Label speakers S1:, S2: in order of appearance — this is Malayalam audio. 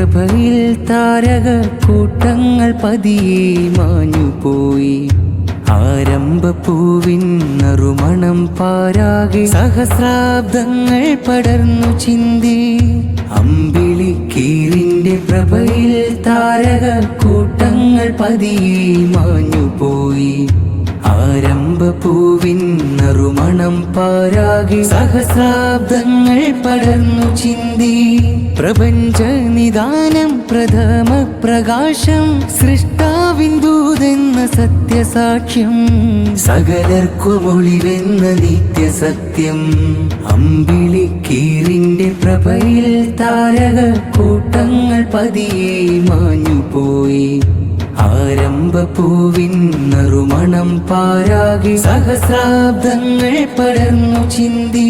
S1: പ്രഭയിൽ താരക കൂട്ടങ്ങൾ പതിയെ മാഞ്ഞുപോയി. ആരംഭപ്പൂവിൻ നറുമണം പാരാകെ സഹസ്രാബ്ദങ്ങൾ പടർന്നു ചിന്തി. അമ്പിളിക്കീറിന്റെ പ്രഭയിൽ താരക കൂട്ടങ്ങൾ പതിയെ മാഞ്ഞുപോയി. ആരംഭപ്പൂവിൻ നറുമണം പാരാകെ സഹസ്രാബ്ദങ്ങൾ പടർന്നു ചിന്തി. പ്രപഞ്ച നിദാനം പ്രഥമ പ്രകാശം സൃഷ്ടാവിൻ ദൂതെന്ന സത്യസാക്ഷ്യം സകലർക്കും ഒളിവെന്ന നിത്യസത്യം. അമ്പിളിക്കീറിന്റെ പ്രഭയിൽ താരക കൂട്ടങ്ങൾ പതിയെ മാഞ്ഞുപോയി. ആരംഭപ്പൂവിൻ നറുമണം പാരാകെ സഹസ്രാബ്ദങ്ങൾ പടർന്നു ചിന്തി.